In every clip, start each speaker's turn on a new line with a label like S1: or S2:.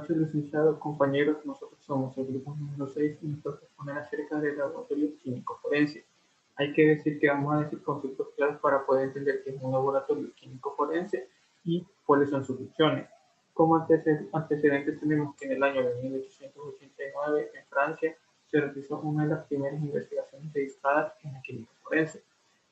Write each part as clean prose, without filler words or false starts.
S1: noches, licenciados, compañeros. Nosotros somos el grupo número 6 y nos toca exponer acerca del laboratorio químico forense. Hay que decir que vamos a decir conceptos claros para poder entender qué es un laboratorio químico forense y cuáles son sus funciones. Como antecedentes tenemos que en el año de 1889 en Francia se realizó una de las primeras investigaciones registradas en la química forense.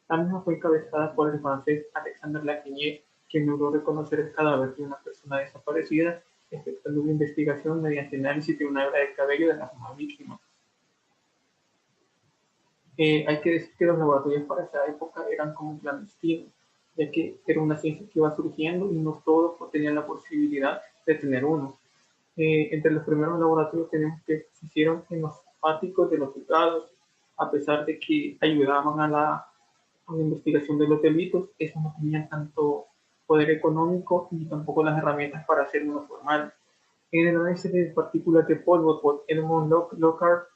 S1: La misma fue encabezada por el francés Alexandre Lafayette, quien logró reconocer el cadáver de una persona desaparecida, efectuando una investigación mediante análisis de una hebra de cabello de la misma víctima. Hay que decir que los laboratorios para esa época eran como clandestinos, ya que era una ciencia que iba surgiendo y no todos tenían la posibilidad de tener uno. Entre los primeros laboratorios tenemos que se hicieron en los áticos de los juzgados, a pesar de que ayudaban a la investigación de los delitos, esos no tenían tanto poder económico ni tampoco las herramientas para hacer uno formal. En el análisis de partículas de polvo por Edmund Lockhart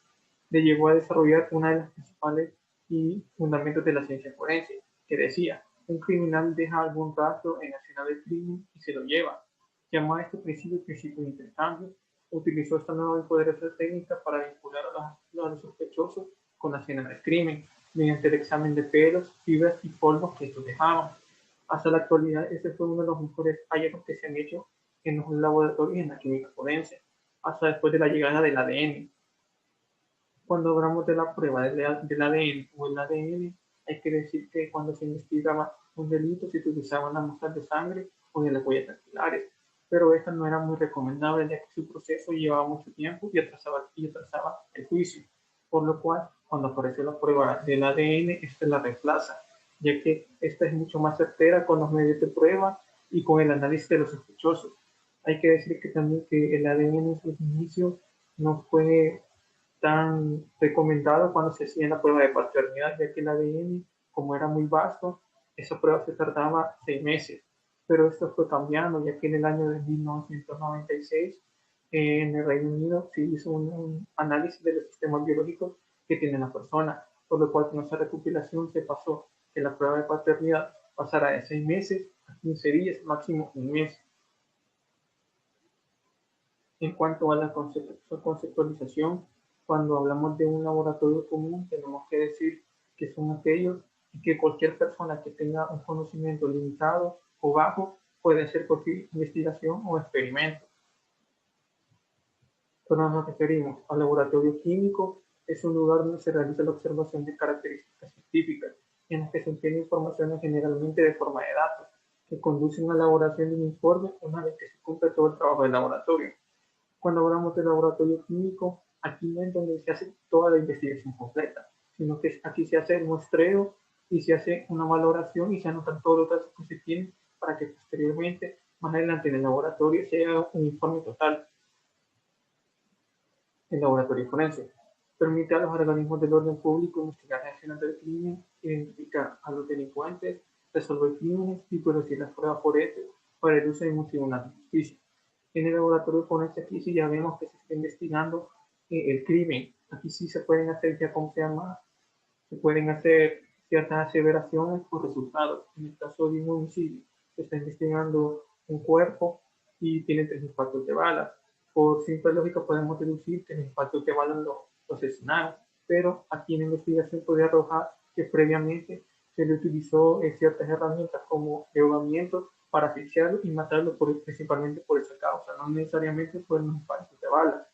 S1: le llevó a desarrollar una de las principales y fundamentos de la ciencia forense, que decía, un criminal deja algún rastro en la escena del crimen y se lo lleva. Llamó a este principio el principio de intercambio. Utilizó esta nueva y poderosa técnica para vincular a los sospechosos con la escena del crimen, mediante el examen de pelos, fibras y polvos que estos dejaban. Hasta la actualidad, este fue uno de los mejores hallazgos que se han hecho en los laboratorios en la química forense, hasta después de la llegada del ADN. Cuando hablamos de la prueba del ADN o el ADN, hay que decir que cuando se investigaba un delito se utilizaban las muestras de sangre o de las huellas dactilares, pero esta no era muy recomendable ya que su proceso llevaba mucho tiempo y atrasaba el juicio, por lo cual cuando apareció la prueba del ADN, esta la reemplaza, ya que esta es mucho más certera con los medios de prueba y con el análisis de los sospechosos. Hay que decir que también que el ADN en sus inicios no fue tan recomendado cuando se hacía la prueba de paternidad, ya que el ADN, como era muy vasto, esa prueba se tardaba 6 meses. Pero esto fue cambiando, ya que en el año de 1996, en el Reino Unido, se hizo un análisis de los sistemas biológicos que tiene la persona, por lo cual con esa recopilación se pasó que la prueba de paternidad pasara de 6 meses a 15 días, máximo un mes. En cuanto a la conceptualización, cuando hablamos de un laboratorio común, tenemos que decir que son aquellos que cualquier persona que tenga un conocimiento limitado o bajo puede hacer cualquier investigación o experimento. Cuando nos referimos al laboratorio químico, es un lugar donde se realiza la observación de características científicas, en las que se obtiene información generalmente de forma de datos, que conducen a la elaboración de un informe una vez que se cumple todo el trabajo del laboratorio. Cuando hablamos de laboratorio químico, aquí no es donde se hace toda la investigación completa, sino que aquí se hace el muestreo y se hace una valoración y se anotan todos los datos que se tienen para que posteriormente, más adelante en el laboratorio, se haga un informe total. El laboratorio forense permite a los organismos del orden público investigar las escenas del crimen, identificar a los delincuentes, resolver crímenes y producir las pruebas forenses para el uso en un tribunal de justicia. En el laboratorio forense aquí sí ya vemos que se está investigando el crimen. Aquí sí se pueden hacer ya como se llama, se pueden hacer ciertas aseveraciones o resultados. En el caso de un homicidio, se está investigando un cuerpo y tiene 3 impactos de balas. Por simple lógica podemos deducir que los impactos de balas lo asesinaron, pero aquí en la investigación puede arrojar que previamente se le utilizó ciertas herramientas como ahogamiento para asfixiarlo y matarlo principalmente por esa causa, no necesariamente por los impactos de balas.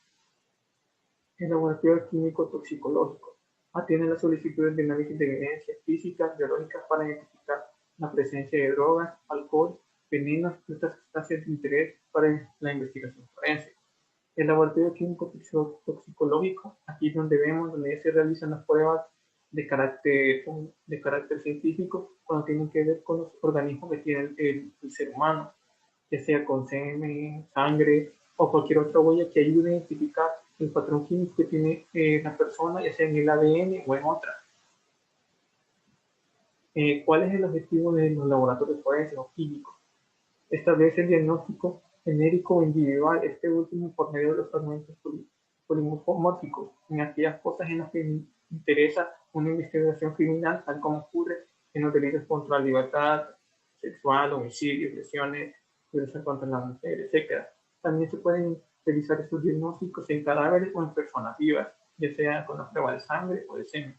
S1: El laboratorio químico toxicológico atiende las solicitudes de análisis de evidencias físicas, biológicas para identificar la presencia de drogas, alcohol, venenos y otras sustancias de interés para la investigación forense. El laboratorio químico toxicológico, aquí es donde vemos, donde se realizan las pruebas de carácter científico cuando tienen que ver con los organismos que tiene el ser humano, ya sea con semen, sangre o cualquier otra huella que ayude a identificar el patrón químico que tiene la persona, ya sea en el ADN o en otra. ¿Cuál es el objetivo de los laboratorios forenses o químicos? Establece el diagnóstico genérico o individual, este último por medio de los fragmentos polimorfos en aquellas cosas en las que interesa una investigación criminal, tal como ocurre en los delitos contra la libertad sexual, homicidios, lesiones, violencia contra la mujer, etc. También se pueden realizar estos diagnósticos en cadáveres o en personas vivas, ya sea con la prueba de sangre o de semen.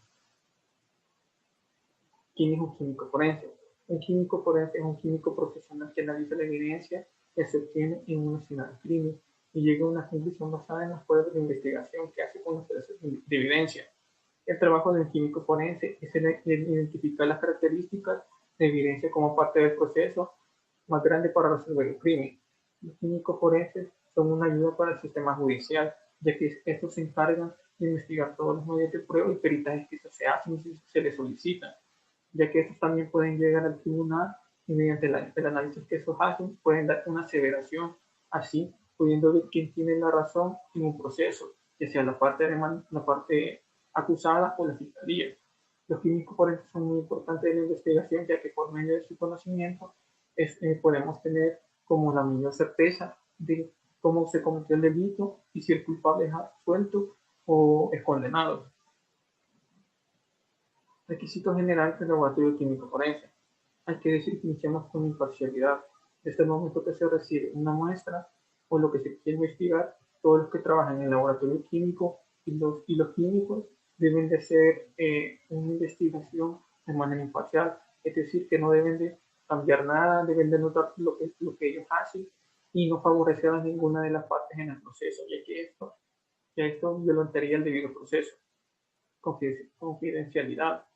S1: ¿Quién es un químico forense? Un químico forense es un químico profesional que analiza la evidencia que se obtiene en una escena de crimen y llega a una conclusión basada en las pruebas de investigación que hace con los procesos de evidencia. El trabajo del químico forense es identificar las características de evidencia como parte del proceso más grande para resolver el crimen. Los químicos forenses son una ayuda para el sistema judicial, ya que estos se encargan de investigar todos los medios de prueba y peritajes que se hacen y se les solicitan, ya que estos también pueden llegar al tribunal y mediante el análisis que estos hacen pueden dar una aseveración, así pudiendo ver quién tiene la razón en un proceso, ya sea la parte acusada o la fiscalía. Los químicos forenses son muy importantes en la investigación, ya que por medio de su conocimiento podemos tener como la mayor certeza de cómo se cometió el delito y si el culpable es absuelto o es condenado. Requisito general del laboratorio químico forense. Hay que decir que iniciamos con imparcialidad. Desde el momento que se recibe una muestra o lo que se quiere investigar, todos los que trabajan en el laboratorio químico y los químicos deben de hacer una investigación de manera imparcial, es decir, que no deben de cambiar nada, deben de notar lo que ellos hacen y no favorecer a ninguna de las partes en el proceso, ya que esto violentaría el debido proceso. Confidencialidad.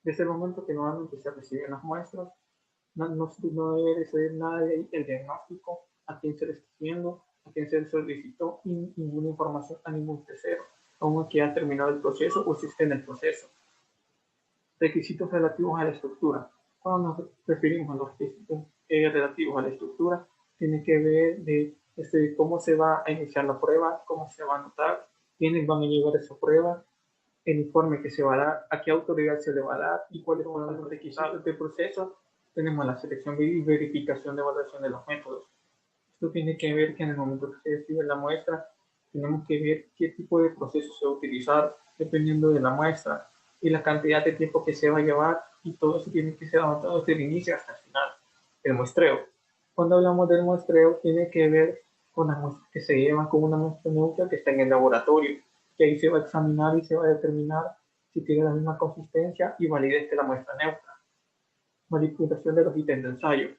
S1: Desde el momento que nuevamente se reciben las muestras, no debe de ser nada del diagnóstico, a quién se le está haciendo, a quién se le solicitó, y ninguna información a ningún tercero, aún que ha terminado el proceso o si está en el proceso. Requisitos relativos a la estructura. Cuando nos referimos a los requisitos relativos a la estructura, tiene que ver de cómo se va a iniciar la prueba, cómo se va a anotar, quiénes van a llevar esa prueba, el informe que se va a dar, a qué autoridad se le va a dar y cuáles son los requisitos del proceso. Tenemos la selección y verificación de evaluación de los métodos. Esto tiene que ver que en el momento que se recibe la muestra, tenemos que ver qué tipo de proceso se va a utilizar dependiendo de la muestra y la cantidad de tiempo que se va a llevar, y todo eso tiene que ser anotado desde el inicio hasta el final. El muestreo. Cuando hablamos del muestreo, tiene que ver con las muestras que se llevan con una muestra neutra que está en el laboratorio, que ahí se va a examinar y se va a determinar si tiene la misma consistencia y validez que la muestra neutra. Manipulación de los ítems de ensayo.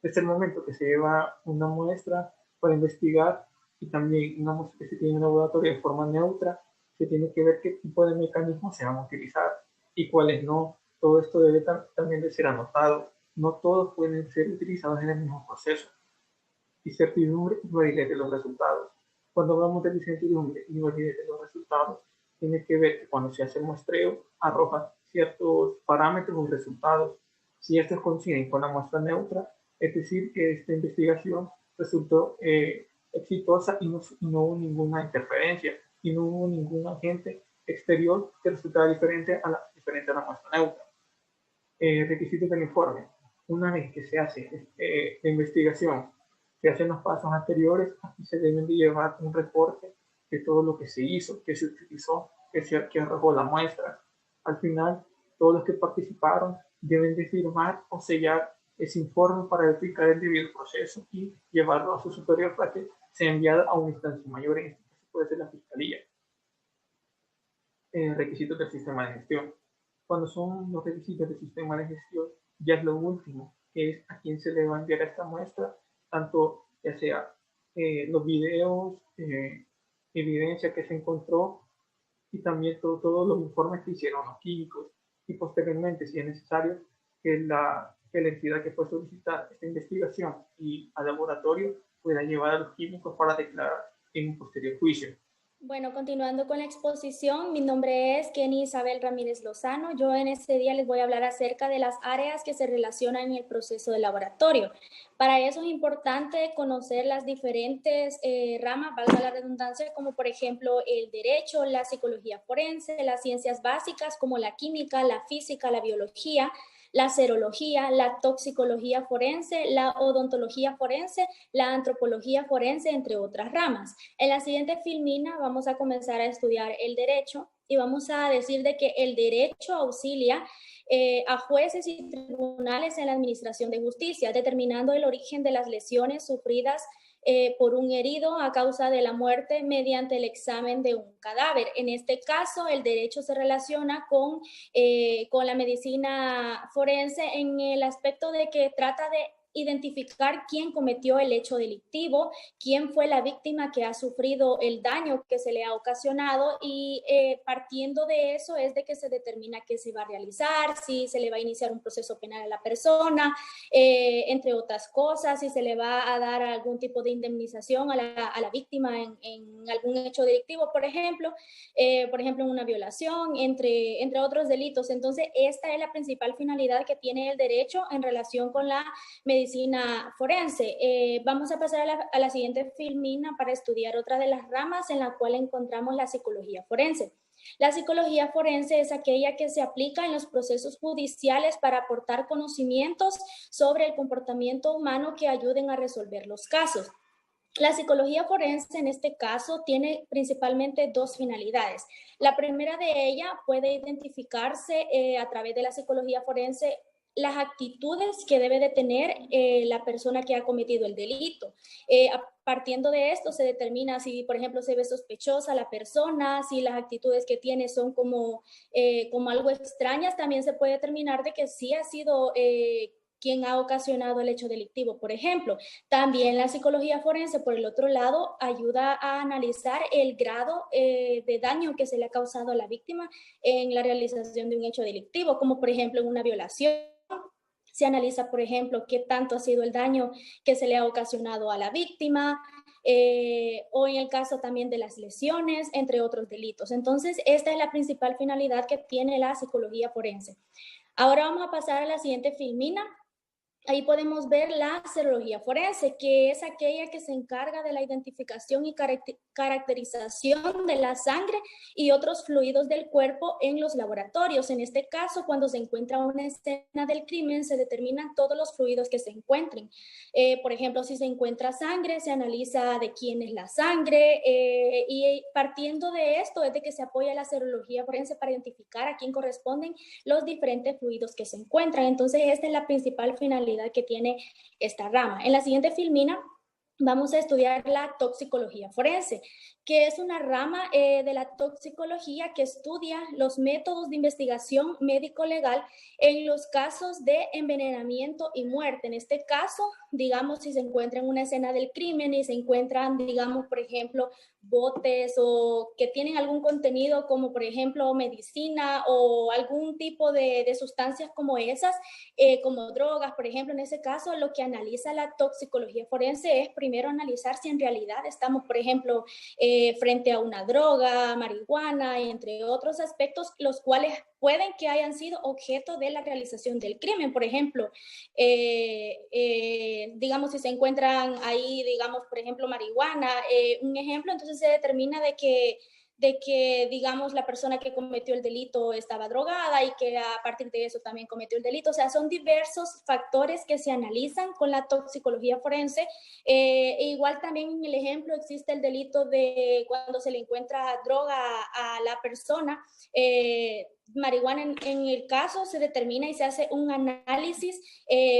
S1: Desde el momento que se lleva una muestra para investigar y también una muestra que se tiene en el laboratorio de forma neutra, se tiene que ver qué tipo de mecanismos se van a utilizar y cuáles no. Todo esto debe también de ser anotado. No todos pueden ser utilizados en el mismo proceso. Incertidumbre y validez de los resultados. Cuando hablamos de incertidumbre y validez de los resultados, tiene que ver que cuando se hace el muestreo, arroja ciertos parámetros o resultados. Si estos coinciden con la muestra neutra, es decir, que esta investigación resultó exitosa y no hubo ninguna interferencia y no hubo ningún agente exterior que resultara diferente a la muestra neutra. Requisitos del informe. Una vez que se hace la investigación, se hacen los pasos anteriores, aquí se deben de llevar un reporte de todo lo que se hizo, que se utilizó, que arrojó la muestra. Al final, todos los que participaron deben de firmar o sellar ese informe para verificar el debido proceso y llevarlo a su superior para que sea enviado a una instancia mayor, en este caso puede ser la fiscalía. Requisitos del sistema de gestión. Cuando son los requisitos del sistema de gestión, ya es lo último, que es a quién se le va a enviar esta muestra, tanto ya sea los videos, evidencia que se encontró y también todos los informes que hicieron los químicos, y posteriormente, si es necesario, que la entidad que fue solicitar esta investigación y al laboratorio pueda llevar a los químicos para declarar en un posterior juicio.
S2: Bueno, continuando con la exposición, mi nombre es Kenny Isabel Ramírez Lozano. Yo en este día les voy a hablar acerca de las áreas que se relacionan en el proceso de laboratorio. Para eso es importante conocer las diferentes ramas, valga la redundancia, como por ejemplo el derecho, la psicología forense, las ciencias básicas como la química, la física, la biología, la serología, la toxicología forense, la odontología forense, la antropología forense, entre otras ramas. En la siguiente filmina vamos a comenzar a estudiar el derecho y vamos a decir de que el derecho auxilia a jueces y tribunales en la administración de justicia, determinando el origen de las lesiones sufridas por un herido a causa de la muerte mediante el examen de un cadáver. En este caso, el derecho se relaciona con la medicina forense en el aspecto de que trata de identificar quién cometió el hecho delictivo, quién fue la víctima que ha sufrido el daño que se le ha ocasionado y partiendo de eso es de que se determina qué se va a realizar, si se le va a iniciar un proceso penal a la persona, entre otras cosas, si se le va a dar algún tipo de indemnización a la víctima en algún hecho delictivo, por ejemplo, en una violación, entre otros delitos. Entonces, esta es la principal finalidad que tiene el derecho en relación con la medicina forense. Vamos a pasar a la siguiente filmina para estudiar otra de las ramas en la cual encontramos la psicología forense. La psicología forense es aquella que se aplica en los procesos judiciales para aportar conocimientos sobre el comportamiento humano que ayuden a resolver los casos. La psicología forense en este caso tiene principalmente dos finalidades. La primera de ellas puede identificarse a través de la psicología forense las actitudes que debe de tener la persona que ha cometido el delito. Partiendo de esto se determina si, por ejemplo, se ve sospechosa la persona, si las actitudes que tiene son como algo extrañas, también se puede determinar de que sí ha sido quien ha ocasionado el hecho delictivo, por ejemplo. También la psicología forense, por el otro lado, ayuda a analizar el grado de daño que se le ha causado a la víctima en la realización de un hecho delictivo, como por ejemplo en una violación. Se analiza, por ejemplo, qué tanto ha sido el daño que se le ha ocasionado a la víctima, o en el caso también de las lesiones, entre otros delitos. Entonces, esta es la principal finalidad que tiene la psicología forense. Ahora vamos a pasar a la siguiente filmina. Ahí podemos ver la serología forense, que es aquella que se encarga de la identificación y caracterización de la sangre y otros fluidos del cuerpo en los laboratorios. En este caso, cuando se encuentra una escena del crimen, se determinan todos los fluidos que se encuentren. Por ejemplo, si se encuentra sangre, se analiza de quién es la sangre y partiendo de esto es de que se apoya la serología forense para identificar a quién corresponden los diferentes fluidos que se encuentran. Entonces, esta es la principal finalidad que tiene esta rama. En la siguiente filmina vamos a estudiar la toxicología forense, que es una rama de la toxicología que estudia los métodos de investigación médico-legal en los casos de envenenamiento y muerte. En este caso, digamos, si se encuentra en una escena del crimen y se encuentran, digamos, por ejemplo, botes o que tienen algún contenido como, por ejemplo, medicina o algún tipo de sustancias como esas, como drogas, por ejemplo, en ese caso, lo que analiza la toxicología forense es primero analizar si en realidad estamos, por ejemplo, frente a una droga, marihuana, entre otros aspectos, los cuales pueden que hayan sido objeto de la realización del crimen. Por ejemplo, digamos, si se encuentran ahí, digamos, por ejemplo, marihuana, un ejemplo, entonces se determina de que, digamos, la persona que cometió el delito estaba drogada y que a partir de eso también cometió el delito. O sea, son diversos factores que se analizan con la toxicología forense. Igual también en el ejemplo existe el delito de cuando se le encuentra droga a la persona, marihuana en el caso se determina y se hace un análisis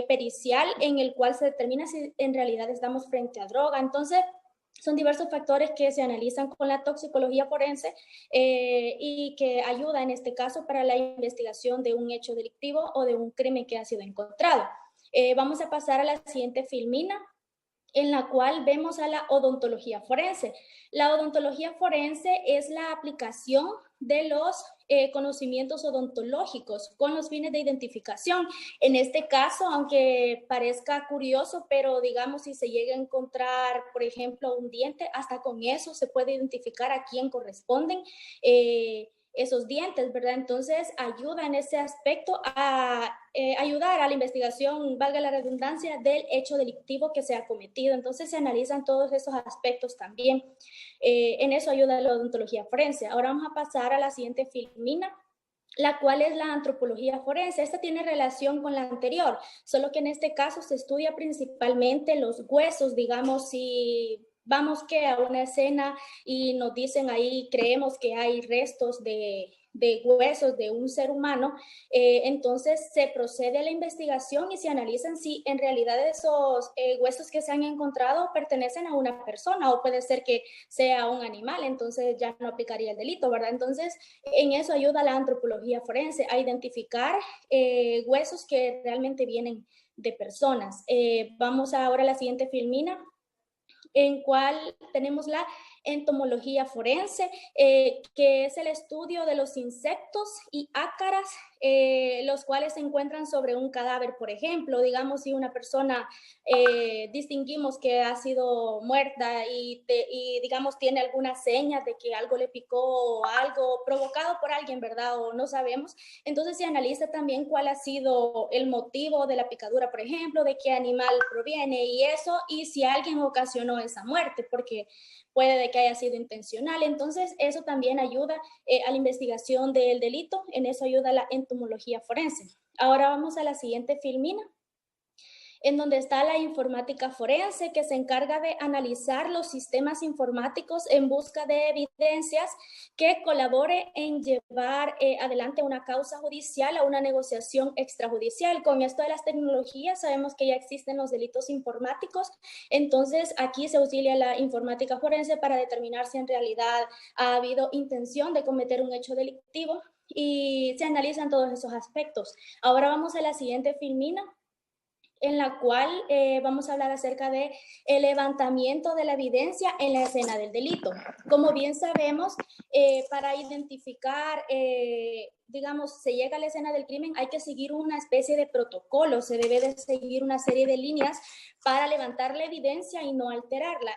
S2: pericial en el cual se determina si en realidad estamos frente a droga. Entonces, son diversos factores que se analizan con la toxicología forense y que ayuda en este caso para la investigación de un hecho delictivo o de un crimen que ha sido encontrado. Vamos a pasar a la siguiente filmina, en la cual vemos a la odontología forense. La odontología forense es la aplicación de los conocimientos odontológicos con los fines de identificación. En este caso, aunque parezca curioso, pero digamos si se llega a encontrar, por ejemplo, un diente, hasta con eso se puede identificar a quién corresponden esos dientes, ¿verdad? Entonces ayuda en ese aspecto a ayudar a la investigación, valga la redundancia, del hecho delictivo que se ha cometido. Entonces se analizan todos esos aspectos también. En eso ayuda la odontología forense. Ahora vamos a pasar a la siguiente filmina, la cual es la antropología forense. Esta tiene relación con la anterior, solo que en este caso se estudia principalmente los huesos, digamos, si vamos que a una escena y nos dicen ahí, creemos que hay restos de de huesos de un ser humano, entonces se procede a la investigación y se analizan si en realidad esos huesos que se han encontrado pertenecen a una persona o puede ser que sea un animal, entonces ya no aplicaría el delito, ¿verdad? Entonces, en eso ayuda la antropología forense a identificar huesos que realmente vienen de personas. Vamos ahora a la siguiente filmina, en cual tenemos la entomología forense, que es el estudio de los insectos y ácaras, los cuales se encuentran sobre un cadáver, por ejemplo. Digamos, si una persona distinguimos que ha sido muerta y digamos, tiene algunas señas de que algo le picó o algo provocado por alguien, ¿verdad? O no sabemos. Entonces se analiza también cuál ha sido el motivo de la picadura, por ejemplo, de qué animal proviene y eso, y si alguien ocasionó esa muerte, porque puede de que haya sido intencional. Entonces, eso también ayuda a la investigación del delito, en eso ayuda la entomología forense. Ahora vamos a la siguiente filmina, en donde está la informática forense, que se encarga de analizar los sistemas informáticos en busca de evidencias que colabore en llevar adelante una causa judicial o una negociación extrajudicial. Con esto de las tecnologías sabemos que ya existen los delitos informáticos, entonces aquí se auxilia la informática forense para determinar si en realidad ha habido intención de cometer un hecho delictivo y se analizan todos esos aspectos. Ahora vamos a la siguiente filmina, en la cual vamos a hablar acerca de el levantamiento de la evidencia en la escena del delito. Como bien sabemos, para identificar, digamos, se llega a la escena del crimen, hay que seguir una especie de protocolo, se debe de seguir una serie de líneas para levantar la evidencia y no alterarla.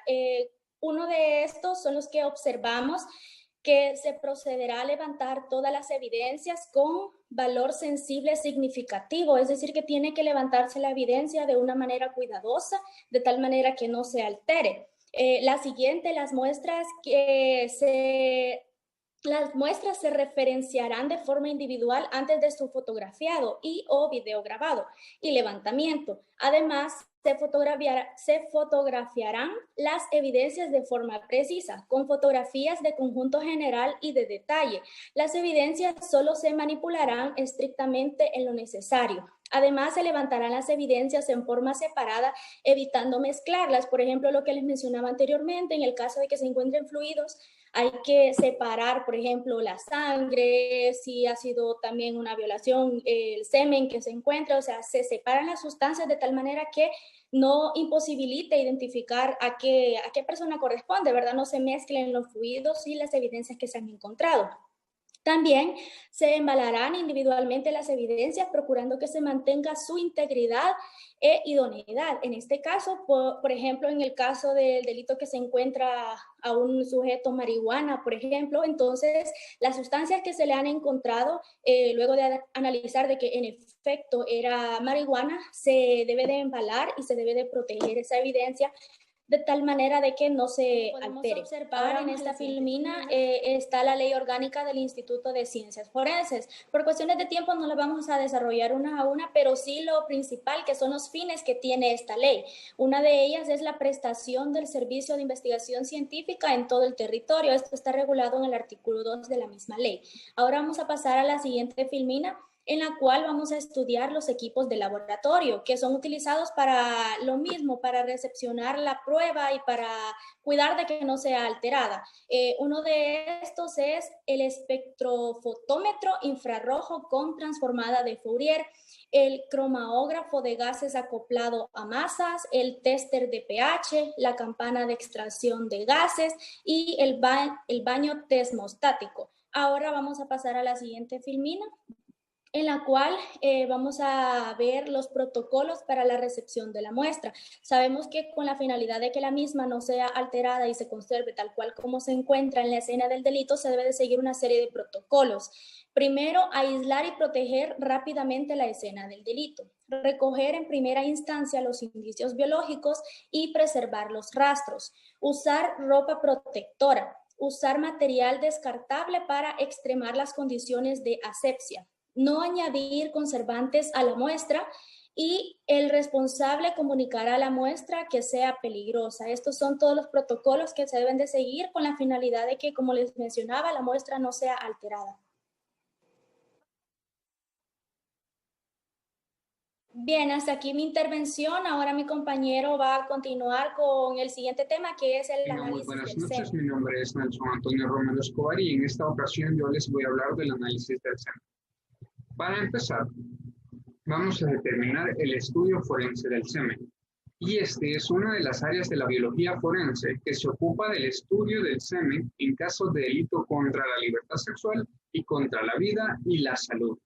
S2: Uno de estos son los que observamos, que se procederá a levantar todas las evidencias con valor sensible significativo, es decir, que tiene que levantarse la evidencia de una manera cuidadosa, de tal manera que no se altere. La siguiente, las muestras se referenciarán de forma individual antes de su fotografiado y o video grabado y levantamiento. Además, se fotografiarán las evidencias de forma precisa, con fotografías de conjunto general y de detalle. Las evidencias solo se manipularán estrictamente en lo necesario. Además, se levantarán las evidencias en forma separada, evitando mezclarlas. Por ejemplo, lo que les mencionaba anteriormente, en el caso de que se encuentren fluidos, hay que separar, por ejemplo, la sangre, si ha sido también una violación, el semen que se encuentra, o sea, se separan las sustancias de tal manera que no imposibilite identificar a qué persona corresponde, ¿verdad? No se mezclen los fluidos y las evidencias que se han encontrado. También se embalarán individualmente las evidencias, procurando que se mantenga su integridad e idoneidad. En este caso, por ejemplo, en el caso del delito que se encuentra a un sujeto marihuana, por ejemplo, entonces las sustancias que se le han encontrado, luego de analizar de que en efecto era marihuana, se debe de embalar y se debe de proteger esa evidencia de tal manera de que no se altere. Observar en esta filmina está la ley orgánica del Instituto de Ciencias Forenses. Por cuestiones de tiempo no la vamos a desarrollar una a una, pero sí lo principal, que son los fines que tiene esta ley. Una de ellas es la prestación del servicio de investigación científica en todo el territorio. Esto está regulado en el artículo 2 de la misma ley. Ahora vamos a pasar a la siguiente filmina, en la cual vamos a estudiar los equipos de laboratorio que son utilizados para lo mismo, para recepcionar la prueba y para cuidar de que no sea alterada. Uno de estos es el espectrofotómetro infrarrojo con transformada de Fourier, el cromatógrafo de gases acoplado a masas, el tester de pH, la campana de extracción de gases y el baño termostático. Ahora vamos a pasar a la siguiente filmina, en la cual vamos a ver los protocolos para la recepción de la muestra. Sabemos que con la finalidad de que la misma no sea alterada y se conserve tal cual como se encuentra en la escena del delito, se debe de seguir una serie de protocolos. Primero, aislar y proteger rápidamente la escena del delito. Recoger en primera instancia los indicios biológicos y preservar los rastros. Usar ropa protectora. Usar material descartable para extremar las condiciones de asepsia. No añadir conservantes a la muestra y el responsable comunicará a la muestra que sea peligrosa. Estos son todos los protocolos que se deben de seguir con la finalidad de que, como les mencionaba, la muestra no sea alterada. Bien, hasta aquí mi intervención. Ahora mi compañero va a continuar con el siguiente tema, que es el
S3: Muy
S2: análisis
S3: buenas
S2: del
S3: noches,
S2: SEM.
S3: mi nombre es Nelson Antonio Romero Escobar y en esta ocasión yo les voy a hablar del análisis del SEM. Para empezar, vamos a determinar el estudio forense del semen. Y este es una de las áreas de la biología forense que se ocupa del estudio del semen en casos de delito contra la libertad sexual y contra la vida y la salud.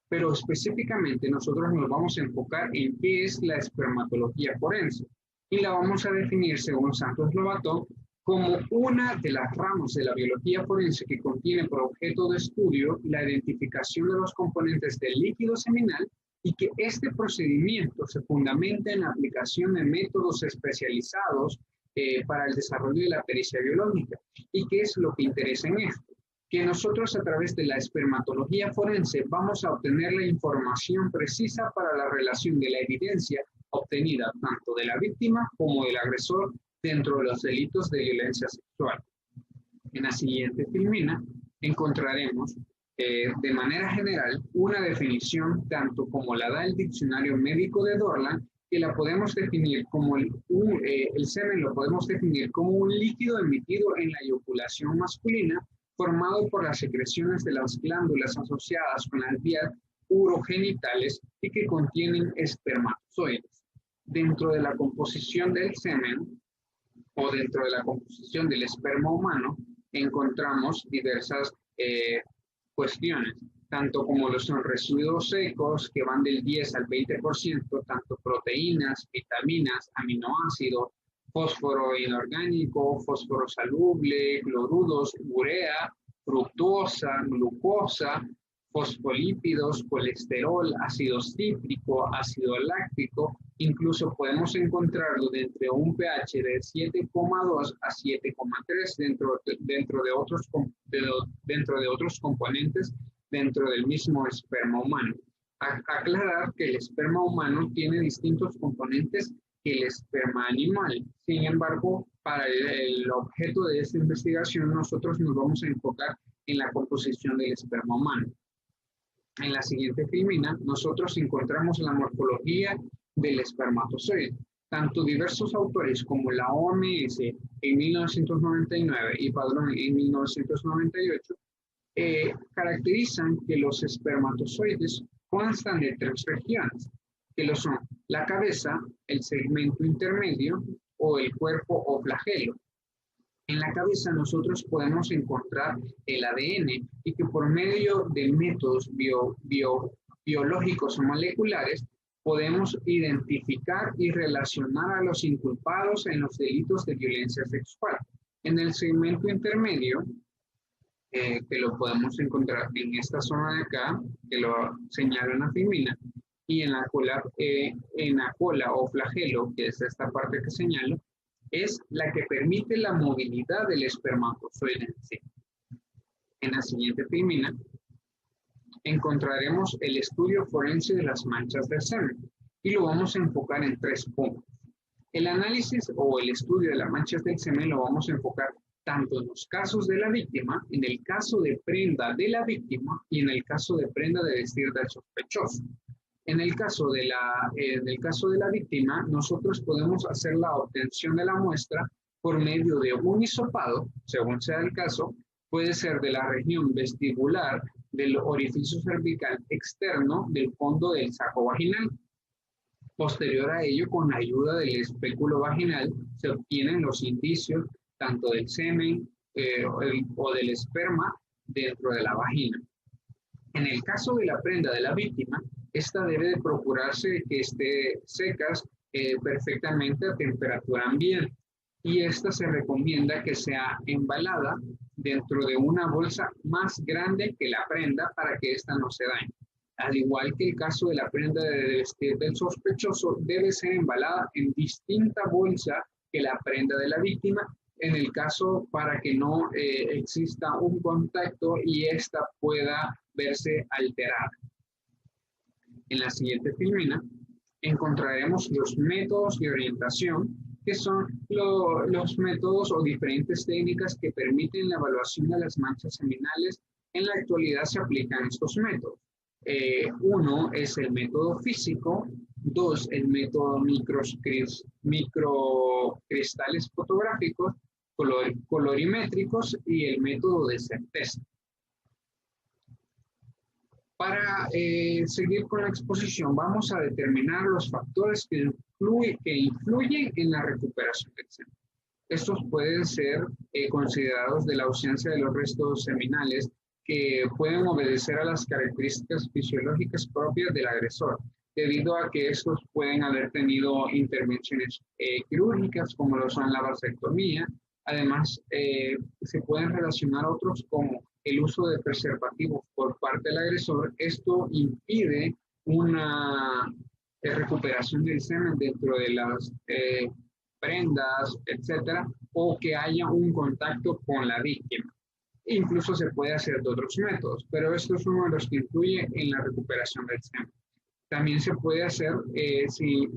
S3: Pero específicamente nosotros nos vamos a enfocar en qué es la espermatología forense y la vamos a definir según Santos Lobato como una de las ramas de la biología forense que contiene por objeto de estudio la identificación de los componentes del líquido seminal y que este procedimiento se fundamenta en la aplicación de métodos especializados para el desarrollo de la pericia biológica. ¿Y qué es lo que interesa en esto? Que nosotros a través de la espermatología forense vamos a obtener la información precisa para la relación de la evidencia obtenida tanto de la víctima como del agresor dentro de los delitos de violencia sexual. En la siguiente filmina encontraremos de manera general una definición tanto como la da el diccionario médico de Dorland, que la podemos definir como el semen lo podemos definir como un líquido emitido en la eyaculación masculina formado por las secreciones de las glándulas asociadas con las vías urogenitales y que contienen espermatozoides. Dentro de la composición del semen o dentro de la composición del esperma humano encontramos diversas cuestiones, tanto como los son residuos secos que van del 10 al 20%, tanto proteínas, vitaminas, aminoácidos, fósforo inorgánico, fósforo soluble, cloruros, urea, fructosa, glucosa, fosfolípidos, colesterol, ácido cítrico, ácido láctico. Incluso podemos encontrarlo dentro de un pH de 7,2 a 7,3 dentro de otros componentes dentro del mismo esperma humano. Aclarar que el esperma humano tiene distintos componentes que el esperma animal. Sin embargo, para el objeto de esta investigación, nosotros nos vamos a enfocar en la composición del esperma humano. En la siguiente filmina, nosotros encontramos la morfología del espermatozoide. Tanto diversos autores como la OMS en 1999 y Padrón en 1998 caracterizan que los espermatozoides constan de 3 regiones, que lo son la cabeza, el segmento intermedio o el cuerpo o flagelo. En la cabeza nosotros podemos encontrar el ADN y que por medio de métodos biológicos o moleculares podemos identificar y relacionar a los inculpados en los delitos de violencia sexual. En el segmento intermedio, que lo podemos encontrar en esta zona de acá, que lo señala en la filmina, y en la cola o flagelo, que es esta parte que señalo, es la que permite la movilidad del espermatozoide en sí. En la siguiente filmina encontraremos el estudio forense de las manchas del semen y lo vamos a enfocar en 3 puntos. El análisis o el estudio de las manchas del semen lo vamos a enfocar tanto en los casos de la víctima, en el caso de prenda de la víctima y en el caso de prenda de vestir del sospechoso. En el caso de la víctima, nosotros podemos hacer la obtención de la muestra por medio de un hisopado, según sea el caso, puede ser de la región vestibular del orificio cervical externo del fondo del saco vaginal. Posterior a ello, con la ayuda del espéculo vaginal, se obtienen los indicios tanto del semen o del esperma dentro de la vagina. En el caso de la prenda de la víctima, esta debe de procurarse que esté secas perfectamente a temperatura ambiente y esta se recomienda que sea embalada dentro de una bolsa más grande que la prenda para que ésta no se dañe. Al igual que el caso de la prenda de vestir del sospechoso, debe ser embalada en distinta bolsa que la prenda de la víctima, en el caso para que no exista un contacto y ésta pueda verse alterada. En la siguiente filmina encontraremos los métodos de orientación, que son los métodos o diferentes técnicas que permiten la evaluación de las manchas seminales. En la actualidad se aplican estos métodos. Uno es el método físico, dos, el método microcristales fotográficos, colorimétricos y el método de certeza. Para seguir con la exposición, vamos a determinar los factores que influyen en la recuperación del semen. Estos pueden ser considerados de la ausencia de los restos seminales que pueden obedecer a las características fisiológicas propias del agresor, debido a que estos pueden haber tenido intervenciones quirúrgicas como lo son la vasectomía. Además, se pueden relacionar otros como el uso de preservativos por parte del agresor. Esto impide una recuperación del semen dentro de las prendas, etcétera, o que haya un contacto con la víctima. Incluso se puede hacer de otros métodos, pero esto es uno de los que influye en la recuperación del semen. También se puede hacer si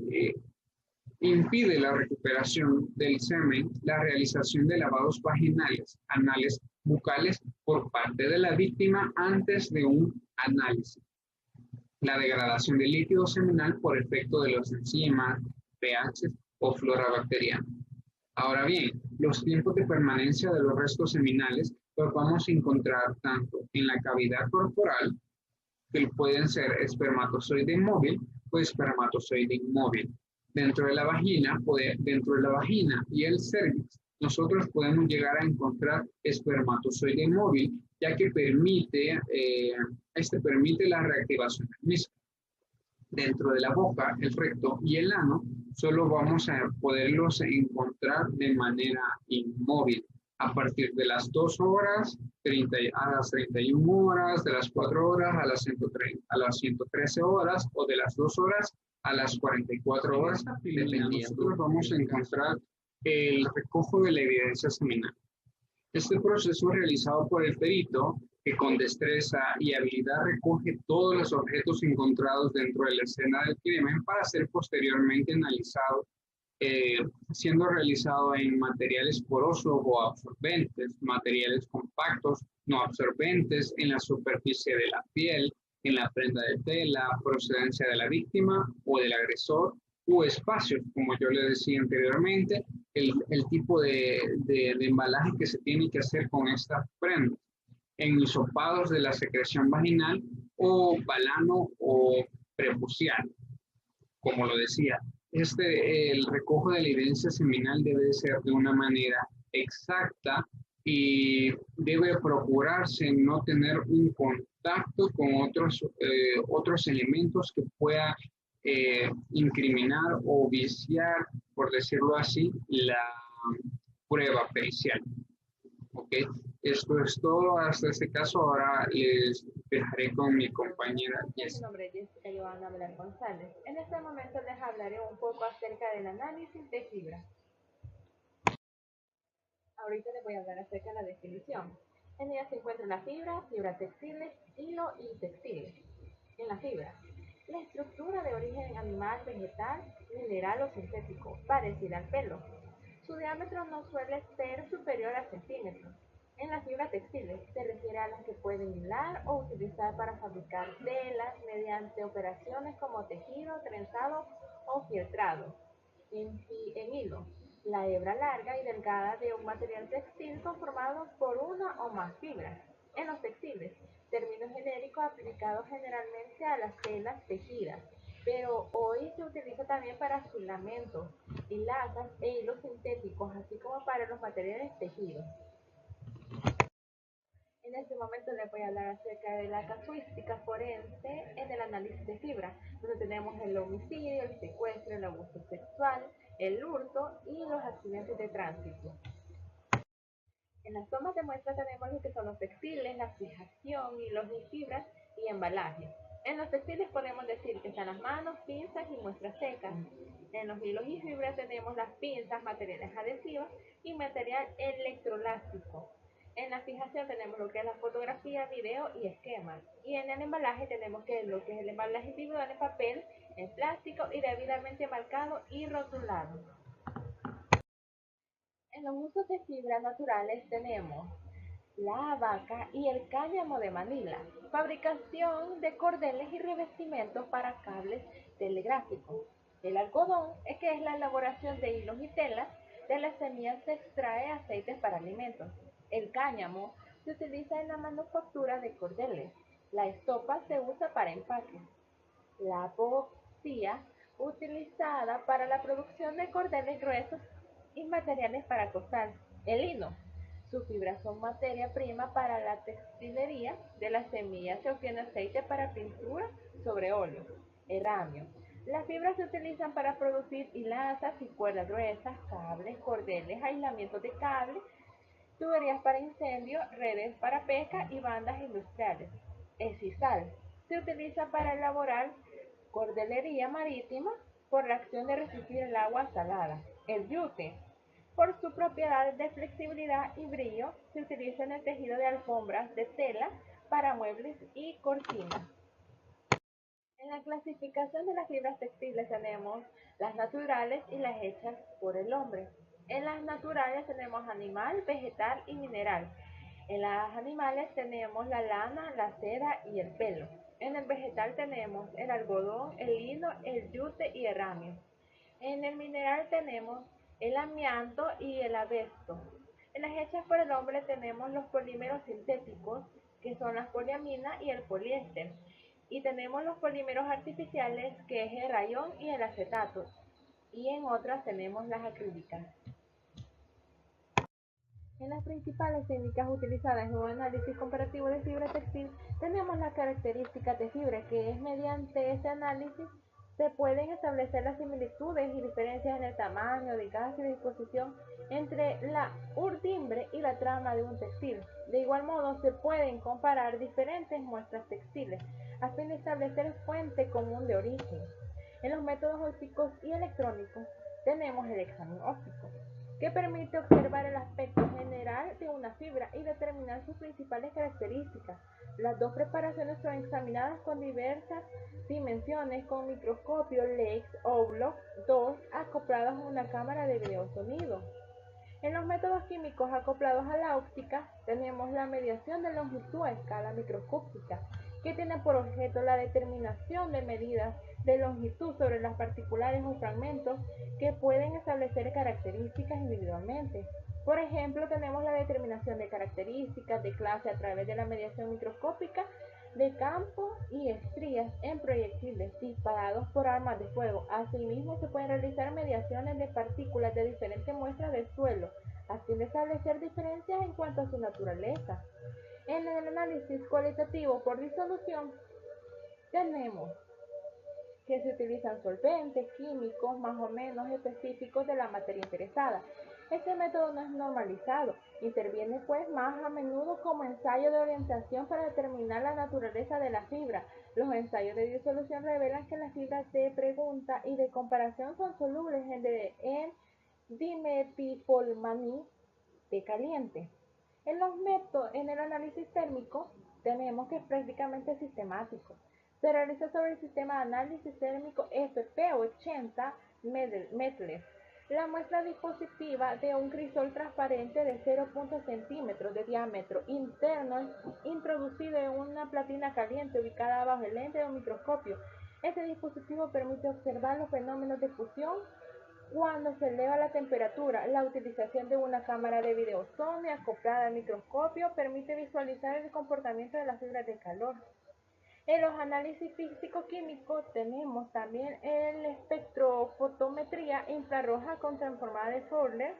S3: impide la recuperación del semen la realización de lavados vaginales, anales, bucales por parte de la víctima antes de un análisis. La degradación del líquido seminal por efecto de los enzimas, pH o flora bacteriana. Ahora bien, los tiempos de permanencia de los restos seminales los vamos a encontrar tanto en la cavidad corporal, que pueden ser espermatozoide móvil o espermatozoide inmóvil. Dentro de la vagina y el cervix, nosotros podemos llegar a encontrar espermatozoide móvil, ya que permite la reactivación del mismo. Dentro de la boca, el recto y el ano, solo vamos a poderlos encontrar de manera inmóvil a partir de las 2 horas, a las 31 horas, de las 4 horas a las 113 horas o de las 2 horas a las 44 horas. Nosotros vamos a encontrar el recojo de la evidencia seminal. Este proceso es realizado por el perito que con destreza y habilidad recoge todos los objetos encontrados dentro de la escena del crimen para ser posteriormente analizado, siendo realizado en materiales porosos o absorbentes, materiales compactos, no absorbentes, en la superficie de la piel, en la prenda de tela, procedencia de la víctima o del agresor, u espacios, como yo le decía anteriormente, el tipo de embalaje que se tiene que hacer con estas prendas, en hisopados de la secreción vaginal o balano o prepucial, como lo decía. El recojo de la evidencia seminal debe ser de una manera exacta y debe procurarse no tener un contacto con otros elementos que pueda incriminar o viciar, por decirlo así, la prueba pericial. ¿Ok? Esto es todo hasta este caso. Ahora les dejaré con mi compañera
S4: Jessica. Mi nombre es Jessica Joana Blar González. En este momento les hablaré un poco acerca del análisis de fibra. Ahorita les voy a hablar acerca de la definición. En ella se encuentra la fibra textiles, hilo y textiles. En la fibra, la estructura de origen animal, vegetal, mineral o sintético, parecida al pelo. Su diámetro no suele ser superior a centímetros. En las fibras textiles se refiere a las que pueden hilar o utilizar para fabricar telas mediante operaciones como tejido, trenzado o fieltrado. En hilo, la hebra larga y delgada de un material textil conformado por una o más fibras. En los textiles, término genérico aplicado generalmente a las telas tejidas, pero hoy se utiliza también para filamentos, hilazas e hilos sintéticos, así como para los materiales tejidos. En este momento les voy a hablar acerca de la casuística forense en el análisis de fibra, donde tenemos el homicidio, el secuestro, el abuso sexual, el hurto y los accidentes de tránsito. En las tomas de muestra tenemos lo que son los textiles, la fijación, hilos y fibras y embalaje. En los textiles podemos decir que están las manos, pinzas y muestras secas. En los hilos y fibras tenemos las pinzas, materiales adhesivos y material electroelástico. En la fijación tenemos lo que es la fotografía, video y esquema. Y en el embalaje tenemos lo que es el embalaje individual en papel, en plástico y debidamente marcado y rotulado. En los usos de fibras naturales tenemos la hamaca y el cáñamo de Manila, fabricación de cordeles y revestimientos para cables telegráficos. El algodón, que es la elaboración de hilos y telas, de las semillas se extrae aceites para alimentos. El cáñamo se utiliza en la manufactura de cordeles. La estopa se usa para empaque. La boccia, utilizada para la producción de cordeles gruesos y materiales para costar. El lino. Sus fibras son materia prima para la textilería. De las semillas se obtiene aceite para pintura sobre óleo. Eramio. Las fibras se utilizan para producir hilazas y cuerdas gruesas, cables, cordeles, aislamientos de cables, tuberías para incendio, redes para pesca y bandas industriales. El sisal se utiliza para elaborar cordelería marítima por la acción de resistir el agua salada. El yute, por su propiedad de flexibilidad y brillo, se utiliza en el tejido de alfombras de tela para muebles y cortinas. En la clasificación de las fibras textiles tenemos las naturales y las hechas por el hombre. En las naturales tenemos animal, vegetal y mineral. En las animales tenemos la lana, la seda y el pelo. En el vegetal tenemos el algodón, el lino, el yute y el ramio. En el mineral tenemos el amianto y el asbesto. En las hechas por el hombre tenemos los polímeros sintéticos, que son las poliaminas y el poliéster. Y tenemos los polímeros artificiales, que es el rayón y el acetato. Y en otras tenemos las acrílicas. En las principales técnicas utilizadas en un análisis comparativo de fibra textil tenemos las características de fibra, que es mediante este análisis se pueden establecer las similitudes y diferencias en el tamaño, desgaste y disposición entre la urdimbre y la trama de un textil. De igual modo, se pueden comparar diferentes muestras textiles a fin de establecer fuente común de origen. En los métodos ópticos y electrónicos tenemos el examen óptico, que permite observar el aspecto general de una fibra y determinar sus principales características. Las dos preparaciones son examinadas con diversas dimensiones con microscopio Lex o Block 2 acoplados a una cámara de videosonido. En los métodos químicos acoplados a la óptica tenemos la medición de longitud a escala microscópica, que tiene por objeto la determinación de medidas de longitud sobre las particulares o fragmentos que pueden establecer características individualmente. Por ejemplo, tenemos la determinación de características de clase a través de la medición microscópica de campo y estrías en proyectiles disparados por armas de fuego. Asimismo, se pueden realizar mediciones de partículas de diferentes muestras del suelo, a fin de establecer diferencias en cuanto a su naturaleza. En el análisis cualitativo por disolución, tenemos que se utilizan solventes químicos más o menos específicos de la materia interesada. Este método no es normalizado, interviene pues más a menudo como ensayo de orientación para determinar la naturaleza de la fibra. Los ensayos de disolución revelan que las fibras de pregunta y de comparación son solubles en dimetilformamid de caliente. En el análisis térmico tenemos que es prácticamente sistemático. Se realiza sobre el sistema de análisis térmico FP80 Metler. La muestra dispositiva de un crisol transparente de 0,0 centímetros de diámetro interno introducido en una platina caliente ubicada bajo el lente de un microscopio. Este dispositivo permite observar los fenómenos de fusión cuando se eleva la temperatura. La utilización de una cámara de videosonde acoplada al microscopio permite visualizar el comportamiento de las fibras de calor. En los análisis físico-químicos tenemos también la espectrofotometría infrarroja con transformada de Fourier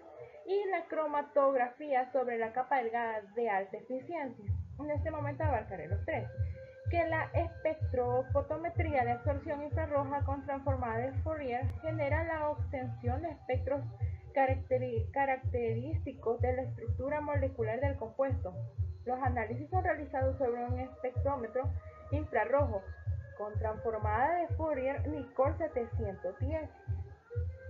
S4: y la cromatografía sobre la capa delgada de alta eficiencia. En este momento abarcaré los tres. Que la espectrofotometría de absorción infrarroja con transformada de Fourier genera la obtención de espectros característicos de la estructura molecular del compuesto. Los análisis son realizados sobre un espectrómetro infrarrojo con transformada de Fourier Nicol 710,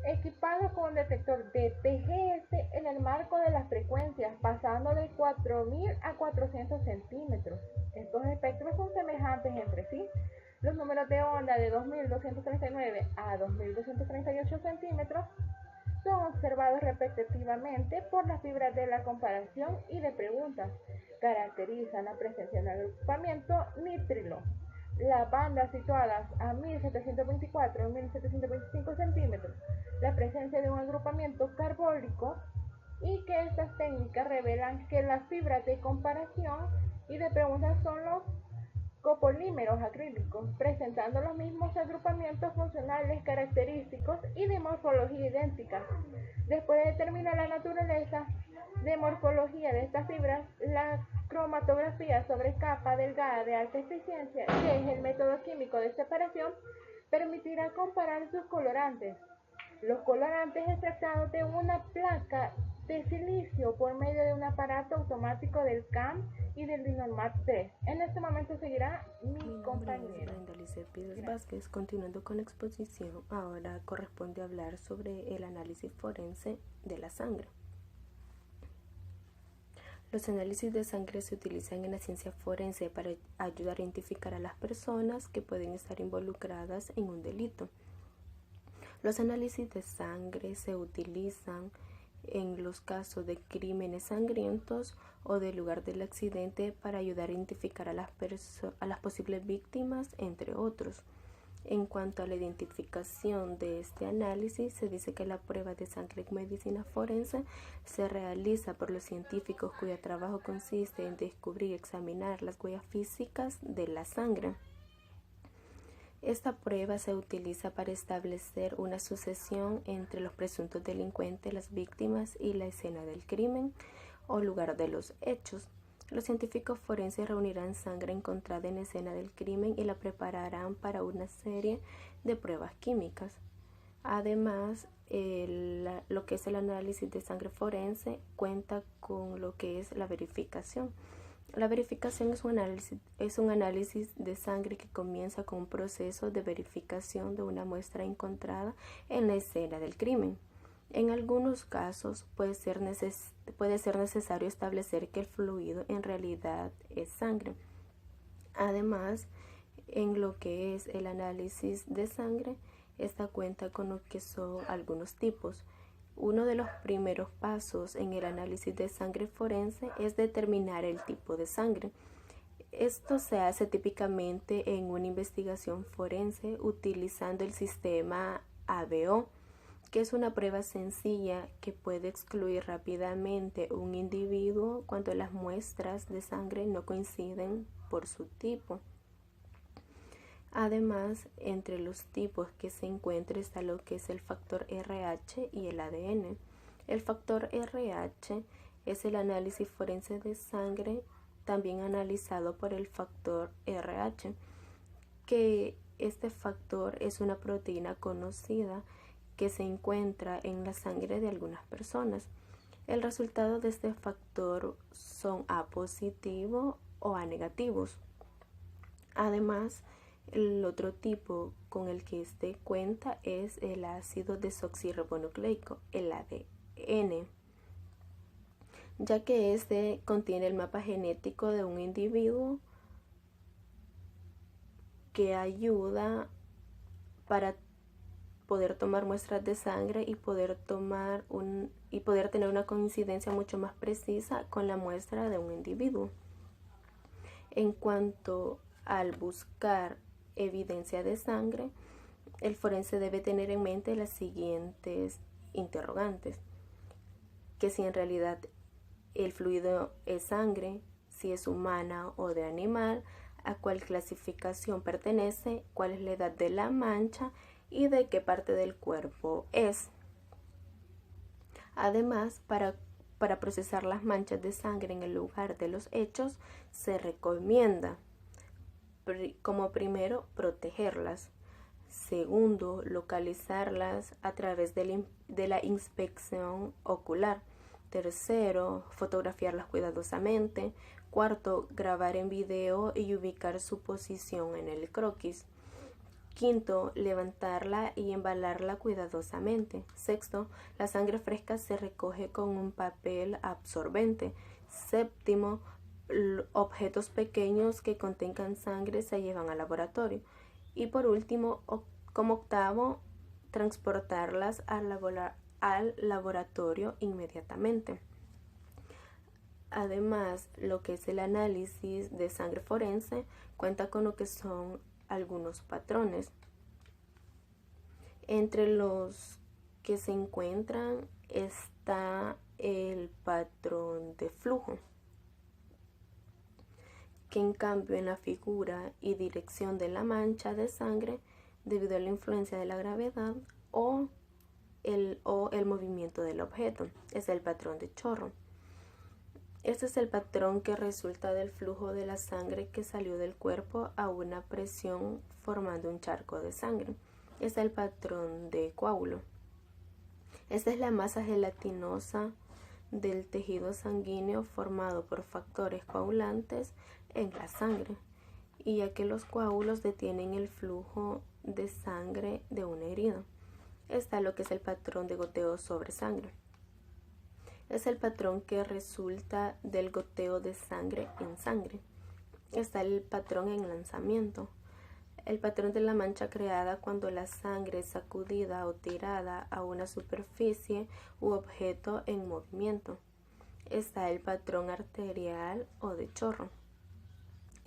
S4: equipado con un detector de TGS en el marco de las frecuencias, pasando de 4000 a 400 centímetros. Estos espectros son semejantes entre sí. Los números de onda de 2239 a 2238 centímetros son observados repetitivamente por las fibras de la comparación y de preguntas. Caracterizan la presencia del agrupamiento nitrilo. Las bandas situadas a 1724 y 1725 centímetros, la presencia de un agrupamiento carbólico, y que estas técnicas revelan que las fibras de comparación y de preguntas son los copolímeros acrílicos, presentando los mismos agrupamientos funcionales característicos y de morfología idéntica. Después de determinar la naturaleza de morfología de estas fibras, la cromatografía sobre capa delgada de alta eficiencia, que es el método químico de separación, permitirá comparar sus colorantes. Los colorantes extractados de una placa de silicio por medio de un aparato automático del CAM y del Dinormat 3. En este momento seguirá mi compañera.
S5: Mi nombre es Brenda Lizeth Pires Vázquez. Continuando con la exposición, ahora corresponde hablar sobre el análisis forense de la sangre. Los análisis de sangre se utilizan en la ciencia forense para ayudar a identificar a las personas que pueden estar involucradas en un delito. Los análisis de sangre se utilizan en los casos de crímenes sangrientos o del lugar del accidente para ayudar a identificar a las posibles víctimas, entre otros. En cuanto a la identificación de este análisis, se dice que la prueba de sangre en medicina forense se realiza por los científicos cuyo trabajo consiste en descubrir y examinar las huellas físicas de la sangre. Esta prueba se utiliza para establecer una sucesión entre los presuntos delincuentes, las víctimas y la escena del crimen o lugar de los hechos. Los científicos forenses reunirán sangre encontrada en la escena del crimen y la prepararán para una serie de pruebas químicas. Además, lo que es el análisis de sangre forense cuenta con lo que es la verificación. La verificación es un análisis de sangre que comienza con un proceso de verificación de una muestra encontrada en la escena del crimen. En algunos casos puede ser necesario establecer que el fluido en realidad es sangre. Además, en lo que es el análisis de sangre, esta cuenta con lo que son algunos tipos. Uno de los primeros pasos en el análisis de sangre forense es determinar el tipo de sangre. Esto se hace típicamente en una investigación forense utilizando el sistema ABO, que es una prueba sencilla que puede excluir rápidamente un individuo cuando las muestras de sangre no coinciden por su tipo. Además, entre los tipos que se encuentra está lo que es el factor RH y el ADN. El factor RH es el análisis forense de sangre, también analizado por el factor RH, que este factor es una proteína conocida que se encuentra en la sangre de algunas personas. El resultado de este factor son A positivo o A negativos. Además, el otro tipo con el que este cuenta es el ácido desoxirribonucleico, el ADN, ya que este contiene el mapa genético de un individuo que ayuda para poder tomar muestras de sangre y poder tener una coincidencia mucho más precisa con la muestra de un individuo. En cuanto al buscar evidencia de sangre, el forense debe tener en mente las siguientes interrogantes: que si en realidad el fluido es sangre, si es humana o de animal, a cuál clasificación pertenece, cuál es la edad de la mancha y de qué parte del cuerpo es. Además, para procesar las manchas de sangre en el lugar de los hechos, se recomienda como primero protegerlas, segundo localizarlas a través de la inspección ocular, tercero fotografiarlas cuidadosamente, cuarto grabar en video y ubicar su posición en el croquis, quinto levantarla y embalarla cuidadosamente, sexto la sangre fresca se recoge con un papel absorbente, séptimo objetos pequeños que contengan sangre se llevan al laboratorio. Y por último, como octavo, transportarlas al al laboratorio inmediatamente. Además, lo que es el análisis de sangre forense cuenta con lo que son algunos patrones. Entre los que se encuentran está el patrón de flujo, que en cambio en la figura y dirección de la mancha de sangre, debido a la influencia de la gravedad o el movimiento del objeto, es el patrón de chorro. Este es el patrón que resulta del flujo de la sangre que salió del cuerpo a una presión formando un charco de sangre. Es el patrón de coágulo. Esta es la masa gelatinosa del tejido sanguíneo formado por factores coagulantes en la sangre, y ya que los coágulos detienen el flujo de sangre de una herida. Está lo que es el patrón de goteo sobre sangre. Es el patrón que resulta del goteo de sangre en sangre. Está el patrón en lanzamiento. El patrón de la mancha creada cuando la sangre es sacudida o tirada a una superficie u objeto en movimiento. Está el patrón arterial o de chorro.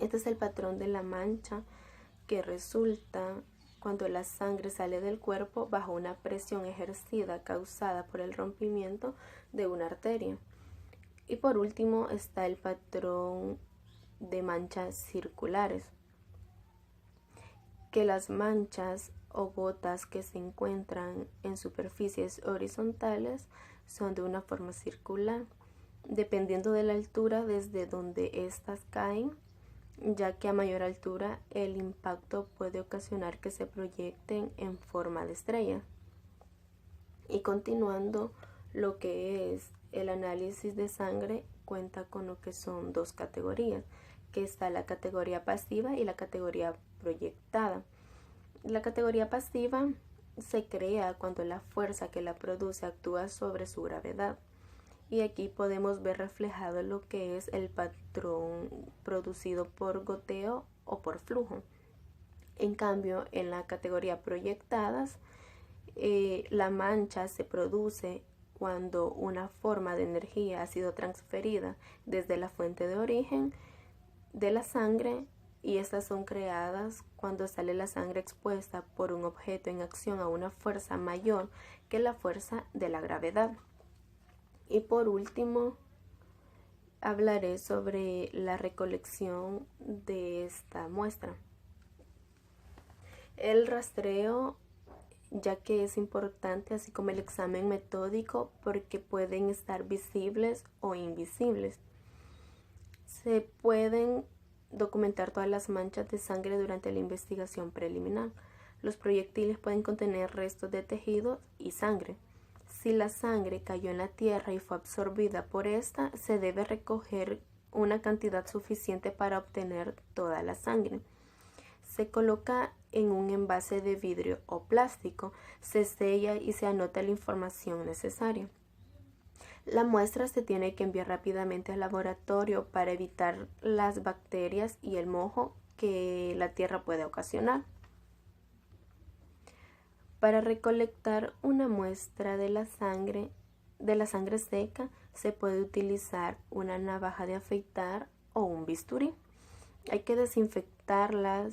S5: Este es el patrón de la mancha que resulta cuando la sangre sale del cuerpo bajo una presión ejercida causada por el rompimiento de una arteria. Y por último está el patrón de manchas circulares, que las manchas o gotas que se encuentran en superficies horizontales son de una forma circular, dependiendo de la altura desde donde éstas caen, ya que a mayor altura el impacto puede ocasionar que se proyecten en forma de estrella. Y continuando, lo que es el análisis de sangre cuenta con lo que son dos categorías, que está la categoría pasiva y la categoría proyectada. La categoría pasiva se crea cuando la fuerza que la produce actúa sobre su gravedad. Y aquí podemos ver reflejado lo que es el patrón producido por goteo o por flujo. En cambio, en la categoría proyectadas, la mancha se produce cuando una forma de energía ha sido transferida desde la fuente de origen de la sangre, y estas son creadas cuando sale la sangre expuesta por un objeto en acción a una fuerza mayor que la fuerza de la gravedad. Y por último, hablaré sobre la recolección de esta muestra. El rastreo, ya que es importante, así como el examen metódico, porque pueden estar visibles o invisibles. Se pueden documentar todas las manchas de sangre durante la investigación preliminar. Los proyectiles pueden contener restos de tejido y sangre. Si la sangre cayó en la tierra y fue absorbida por esta, se debe recoger una cantidad suficiente para obtener toda la sangre. Se coloca en un envase de vidrio o plástico, se sella y se anota la información necesaria. La muestra se tiene que enviar rápidamente al laboratorio para evitar las bacterias y el mojo que la tierra puede ocasionar. Para recolectar una muestra de la sangre seca, se puede utilizar una navaja de afeitar o un bisturí. Hay que desinfectarla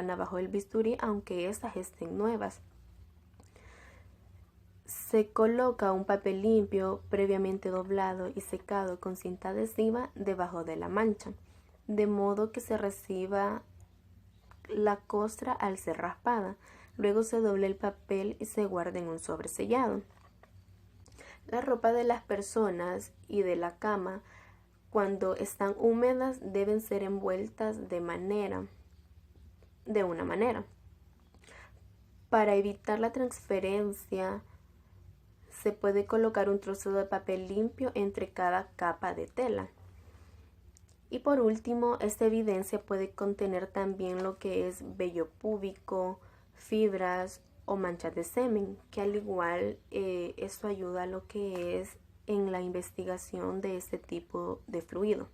S5: navaja o el bisturí, aunque estas estén nuevas. Se coloca un papel limpio previamente doblado y secado con cinta adhesiva debajo de la mancha, de modo que se reciba la costra al ser raspada. Luego se doble el papel y se guarda en un sobre sellado. La ropa de las personas y de la cama, cuando están húmedas, deben ser envueltas de una manera. Para evitar la transferencia, se puede colocar un trozo de papel limpio entre cada capa de tela. Y por último, esta evidencia puede contener también lo que es vello púbico, fibras o manchas de semen, que al igual esto ayuda a lo que es en la investigación de este tipo de fluido.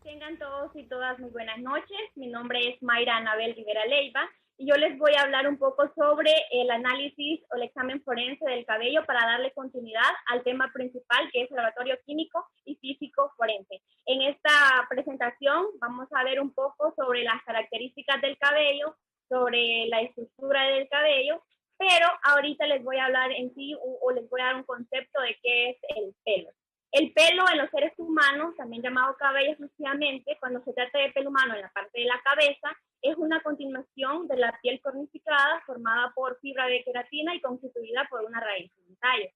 S6: Tengan todos y todas muy buenas noches. Mi nombre es Mayra Anabel Rivera Leiva y yo les voy a hablar un poco sobre el análisis o el examen forense del cabello para darle continuidad al tema principal, que es el laboratorio químico y físico forense. En esta presentación vamos a ver un poco sobre las características del cabello, sobre la estructura del cabello, pero ahorita les voy a hablar en sí o les voy a dar un concepto de qué es el pelo. El pelo en los seres humanos, también llamado cabello exclusivamente, cuando se trata de pelo humano en la parte de la cabeza, es una continuación de la piel cornificada formada por fibra de queratina y constituida por una raíz de un tallo.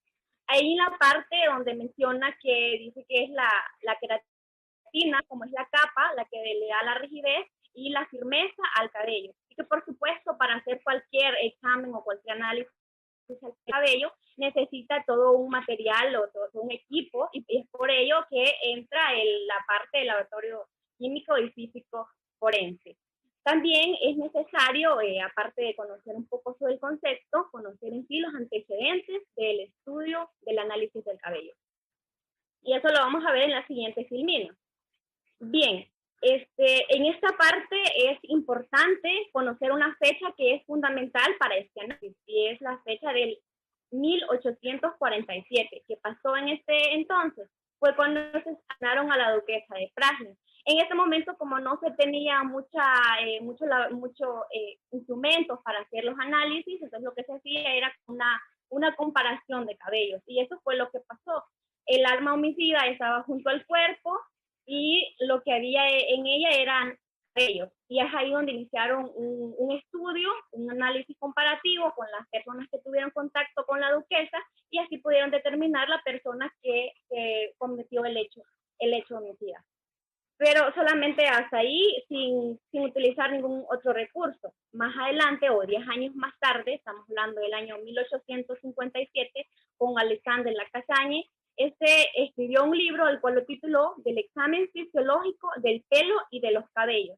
S6: Ahí en la parte donde menciona que dice que es la queratina, como es la capa, la que le da la rigidez y la firmeza al cabello. Y que por supuesto para hacer cualquier examen o cualquier análisis del cabello necesita todo un material o todo un equipo y es por ello que entra en la parte del laboratorio químico y físico forense. También es necesario, aparte de conocer un poco sobre el concepto, conocer en sí los antecedentes del estudio del análisis del cabello. Y eso lo vamos a ver en la siguiente filmina. Bien, en esta parte es importante conocer una fecha que es fundamental para este análisis, y es la fecha del 1847, que pasó en este entonces, fue cuando se asesinaron a la duquesa de Praslin. En ese momento, como no se tenía muchos instrumentos para hacer los análisis, entonces lo que se hacía era una comparación de cabellos, y eso fue lo que pasó. El arma homicida estaba junto al cuerpo, y lo que había en ella eran cabellos. Y es ahí donde iniciaron un estudio, un análisis comparativo con las personas que tuvieron contacto con la duquesa, y así pudieron determinar la persona que cometió el hecho homicida. Pero solamente hasta ahí, sin utilizar ningún otro recurso. Más adelante, o 10 años más tarde, estamos hablando del año 1857, con Alexander Lacasagne, escribió un el cual lo tituló Del examen fisiológico del pelo y de los cabellos.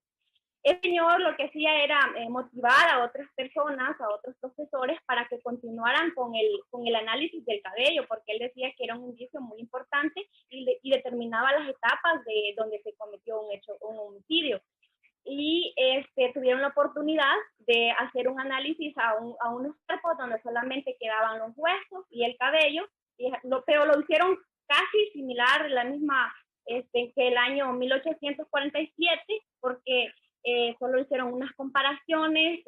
S6: El señor lo que hacía era motivar a otras personas, a otros profesores, para que continuaran con el análisis del cabello, porque él decía que era un indicio muy importante y determinaba las etapas de donde se cometió un homicidio. Y tuvieron la oportunidad de hacer un análisis a unos cuerpos donde solamente quedaban los huesos y el cabello, pero lo hicieron casi similar, la misma que el año 1847, porque solo hicieron unas comparaciones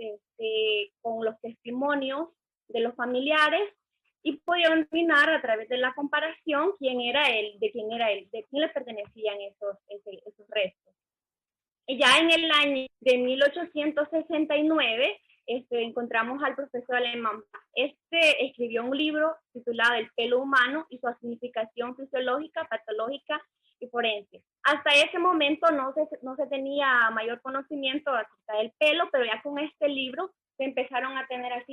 S6: con los testimonios de los familiares y pudieron determinar a través de la comparación de quién le pertenecían esos restos. Ya en el año de 1869 encontramos al profesor alemán. Escribió un libro titulado El pelo humano y su significación fisiológica, patológica y forense. Hasta ese momento no se tenía mayor conocimiento acerca del pelo, pero ya con este libro se empezaron a tener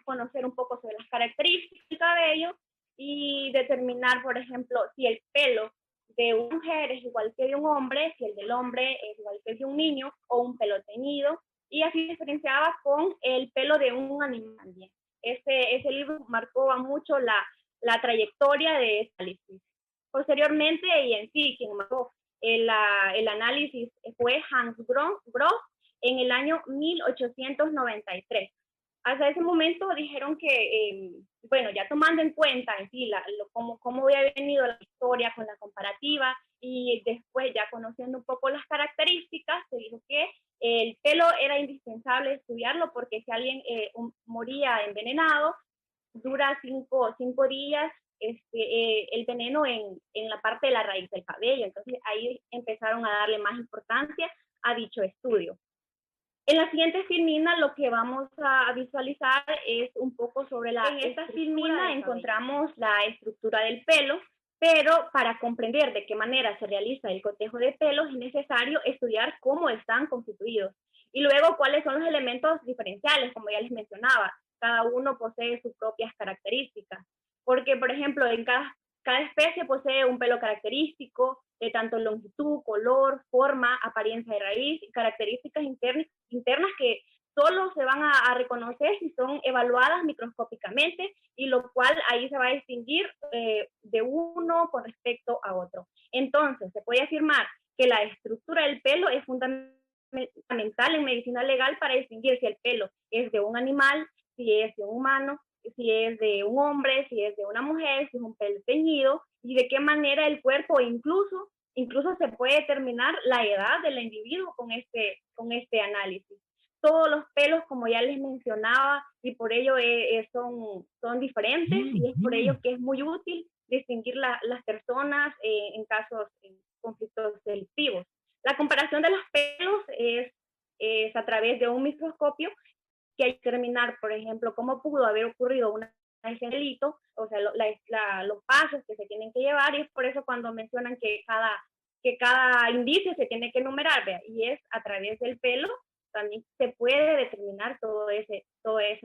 S6: conocer un poco sobre las características del cabello y determinar, por ejemplo, si el pelo de una mujer es igual que de un hombre, si el del hombre es igual que el de un niño o un pelo teñido, y así diferenciaba con el pelo de un animal también. Ese libro marcó mucho la trayectoria de este análisis. Posteriormente, y en sí, quien marcó el análisis fue Hans Gross en el año 1893. Hasta ese momento dijeron que, ya tomando en cuenta en sí cómo había venido la historia con la comparativa y después ya conociendo un poco las características, se dijo que el pelo era indispensable estudiarlo porque si alguien moría envenenado, dura 5 días el veneno en la parte de la raíz del cabello. Entonces ahí empezaron a darle más importancia a dicho estudio. En la siguiente filmina lo que vamos a visualizar es un poco sobre en esta filmina encontramos la estructura del pelo, pero para comprender de qué manera se realiza el cotejo de pelos es necesario estudiar cómo están constituidos y luego cuáles son los elementos diferenciales, como ya les mencionaba. Cada uno posee sus propias características, porque por ejemplo en cada especie posee un pelo característico de tanto longitud, color, forma, apariencia de raíz y características internas que solo se van a reconocer si son evaluadas microscópicamente, y lo cual ahí se va a distinguir de uno con respecto a otro. Entonces, se puede afirmar que la estructura del pelo es fundamental fundamental en medicina legal para distinguir si el pelo es de un animal, si es de un humano, si es de un hombre, si es de una mujer, si es un pelo teñido, y de qué manera el cuerpo, incluso se puede determinar la edad del individuo con este análisis. Todos los pelos, como ya les mencionaba, y por ello son diferentes, y es por ello que es muy útil distinguir las personas en casos de conflictos delictivos. La comparación de los pelos es a través de un microscopio, que hay que determinar, por ejemplo, cómo pudo haber ocurrido ese delito, o sea, los pasos que se tienen que llevar, y es por eso cuando mencionan que cada indicio se tiene que enumerar, ¿vea? Y es a través del pelo, también se puede determinar todo ese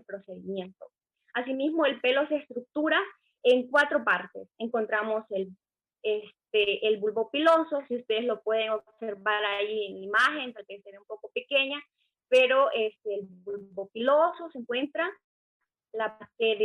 S6: procedimiento. Asimismo, el pelo se estructura en 4 partes. Encontramos el bulbo piloso, si ustedes lo pueden observar ahí en imagen, tal vez sería un poco pequeña, pero el bulbo piloso se encuentra la parte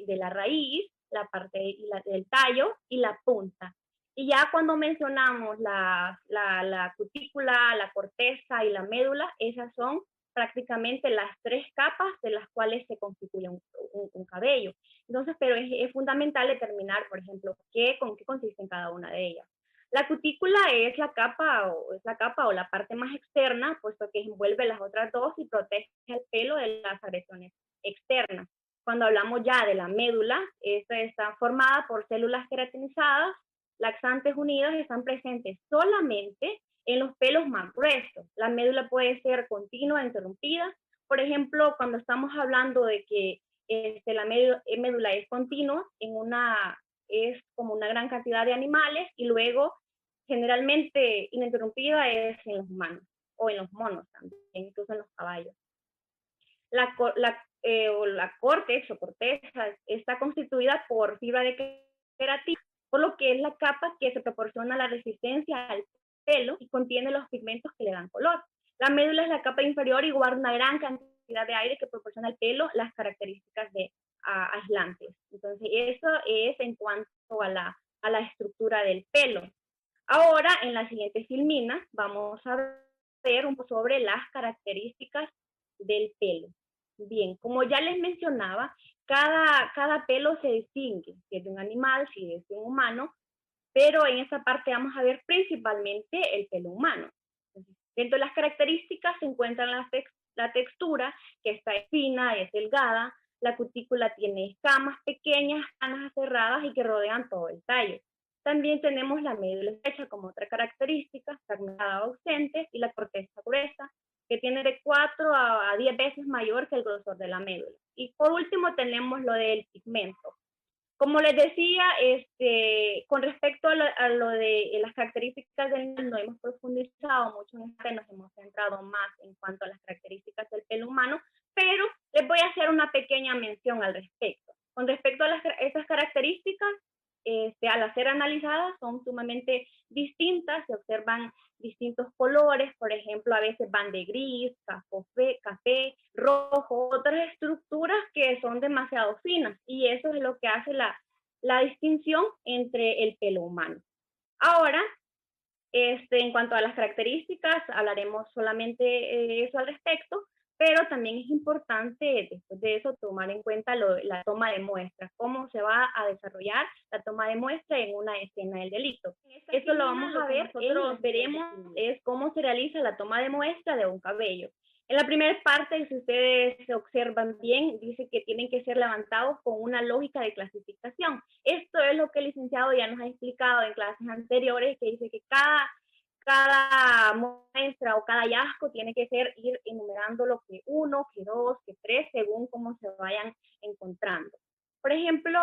S6: de la raíz, la parte del tallo y la punta. Y ya cuando mencionamos la cutícula, la corteza y la médula, esas son prácticamente las 3 capas de las cuales se constituye un cabello. Entonces, pero es fundamental determinar, por ejemplo, con qué consiste cada una de ellas. La cutícula es la capa o la parte más externa, puesto que envuelve las otras 2 y protege el pelo de las agresiones externas. Cuando hablamos ya de la médula, esta está formada por células queratinizadas, laxantes unidas, están presentes solamente en los pelos más gruesos. La médula puede ser continua, interrumpida. Por ejemplo, cuando estamos hablando de que la médula es continua, es como una gran cantidad de animales, y luego generalmente ininterrumpida es en los humanos o en los monos también, incluso en los caballos. La córtex o corteza está constituida por fibra de queratina, por lo que es la capa que se proporciona la resistencia al pelo y contiene los pigmentos que le dan color. La médula es la capa inferior y guarda una gran cantidad de aire que proporciona al pelo las características de aislantes. Entonces, eso es en cuanto a la estructura del pelo. Ahora, en la siguiente filmina, vamos a ver un poco sobre las características del pelo. Bien, como ya les mencionaba, cada pelo se distingue, si es de un animal, si es de un humano, pero en esta parte vamos a ver principalmente el pelo humano. Entonces, dentro de las características se encuentran la textura, que está fina, es delgada, la cutícula tiene escamas pequeñas, canas cerradas y que rodean todo el tallo. También tenemos la médula estrecha como otra característica, fragmentada o ausente, y la corteza gruesa, que tiene de 4 a 10 veces mayor que el grosor de la médula. Y por último tenemos lo del pigmento. Como les decía, con respecto a lo de las características del pelo, no hemos profundizado mucho en esto, nos hemos centrado más en cuanto a las características del pelo humano, pero les voy a hacer una pequeña mención al respecto. Con respecto a estas características, al ser analizadas son sumamente distintas, se observan distintos colores, por ejemplo, a veces van de gris, café, rojo, otras estructuras que son demasiado finas, y eso es lo que hace la distinción entre el pelo humano. Ahora, en cuanto a las características, hablaremos solamente eso al respecto, pero también es importante después de eso tomar en cuenta la toma de muestras, cómo se va a desarrollar la toma de muestra en una escena del delito. Esto lo vamos a ver, nosotros veremos es cómo se realiza la toma de muestra de un cabello. En la primera parte, si ustedes se observan bien, dice que tienen que ser levantados con una lógica de clasificación. Esto es lo que el licenciado ya nos ha explicado en clases anteriores, que dice que cada muestra o cada hallazgo tiene que ir enumerando lo que 1, que 2, que 3, según cómo se vayan encontrando. Por ejemplo,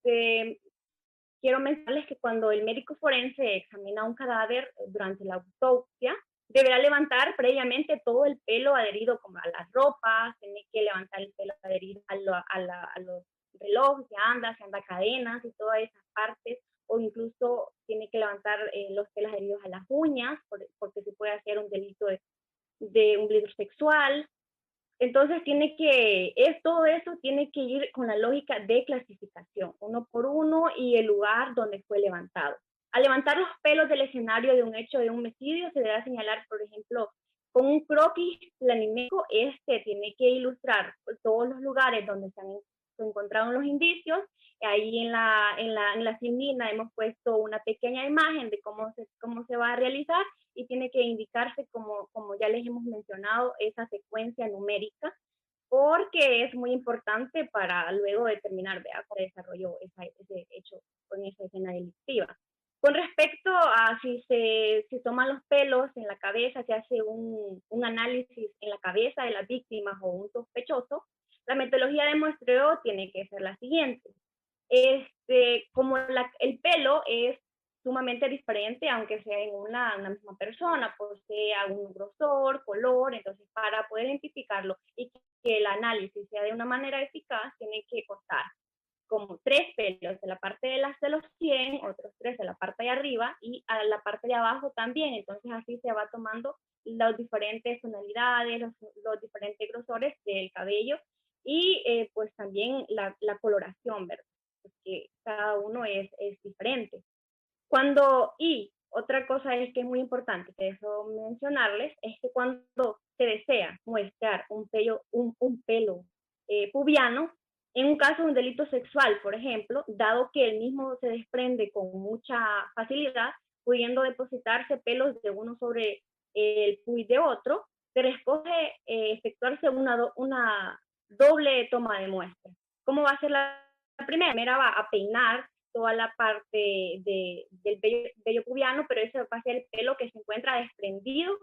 S6: quiero mencionarles que cuando el médico forense examina un cadáver durante la autopsia, deberá levantar previamente todo el pelo adherido como a las ropas, tiene que levantar el pelo adherido a los relojes, si anda cadenas y todas esas partes, o incluso tiene que levantar los pelos adheridos a las uñas, porque se puede hacer un delito de un delito sexual. Entonces todo eso tiene que ir con la lógica de clasificación, uno por uno, y el lugar donde fue levantado. Al levantar los pelos del escenario de un hecho de un homicidio, se debe señalar, por ejemplo, Con un croquis planimétrico, tiene que ilustrar todos los lugares donde se encontraron los indicios. Ahí en la filmina hemos puesto una pequeña imagen de cómo se va a realizar y tiene que indicarse, como ya les hemos mencionado, esa secuencia numérica, porque es muy importante para luego determinar, vea, cómo se desarrolló ese hecho con esa escena delictiva. Con respecto a si se toman los pelos en la cabeza, se hace un análisis en la cabeza de las víctimas o un sospechoso, la metodología de muestreo tiene que ser la siguiente. Como el pelo es sumamente diferente, aunque sea en una misma persona, posee algún grosor, color, entonces para poder identificarlo y que el análisis sea de una manera eficaz, tiene que cortar como 3 pelos de la parte de los 100, otros 3 de la parte de arriba y a la parte de abajo también. Entonces así se va tomando las diferentes tonalidades, los diferentes grosores del cabello y pues también la coloración, ¿verdad? Porque cada uno es diferente. Y otra cosa es que es muy importante, que eso mencionarles, es que cuando se desea muestrar un pelo pubiano, en un caso de un delito sexual, por ejemplo, dado que el mismo se desprende con mucha facilidad, pudiendo depositarse pelos de uno sobre el pubis de otro, se escoge efectuarse una doble toma de muestra. ¿Cómo va a ser la primera? La primera va a peinar toda la parte del vello pubiano, pero ese va a ser el pelo que se encuentra desprendido.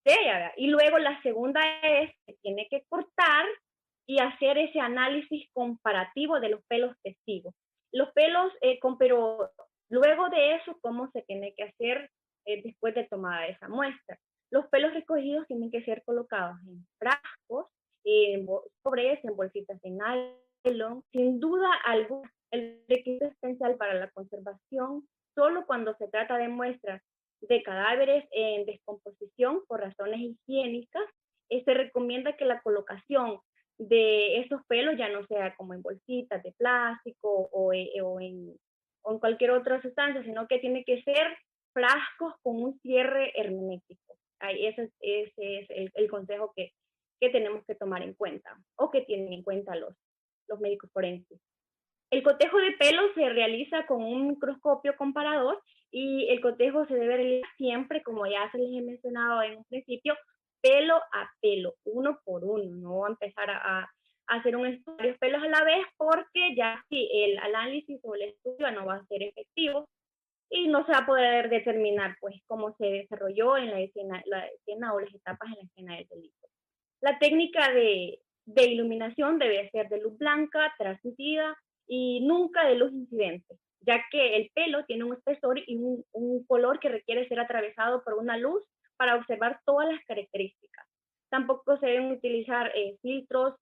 S6: Sí, y luego la segunda es que tiene que cortar y hacer ese análisis comparativo de los pelos testigos. Los pelos, pero luego de eso, ¿cómo se tiene que hacer después de tomada esa muestra? Los pelos recogidos tienen que ser colocados en frascos, en bolsitas de nylon. Sin duda alguna, el requisito esencial para la conservación, solo cuando se trata de muestras de cadáveres en descomposición por razones higiénicas, se recomienda que la colocación de estos pelos ya no sea como en bolsitas de plástico o en cualquier otra sustancia, sino que tiene que ser frascos con un cierre hermético. Ese es el consejo que tenemos que tomar en cuenta o que tienen en cuenta los médicos forenses. El cotejo de pelo se realiza con un microscopio comparador y el cotejo se debe realizar siempre, como ya se les he mencionado en un principio, pelo a pelo, uno por uno. No empezar a hacer varios pelos a la vez, porque ya si el análisis o el estudio no va a ser efectivo y no se va a poder determinar pues cómo se desarrolló en la escena o las etapas en la escena del delito. La técnica de iluminación debe ser de luz blanca, transmitida y nunca de luz incidente, ya que el pelo tiene un espesor y un color que requiere ser atravesado por una luz para observar todas las características. Tampoco se deben utilizar filtros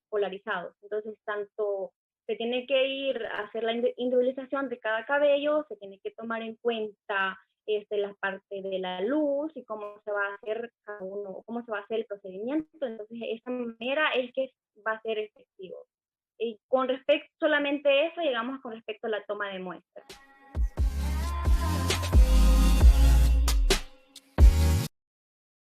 S6: polarizados. Entonces, tanto se tiene que ir a hacer la individualización de cada cabello, se tiene que tomar en cuenta la parte de la luz y cómo se va a hacer cada uno, cómo se va a hacer el procedimiento. Entonces, esa manera es que va a ser efectivo. Y con respecto solamente a eso, llegamos con respecto a la toma de muestras.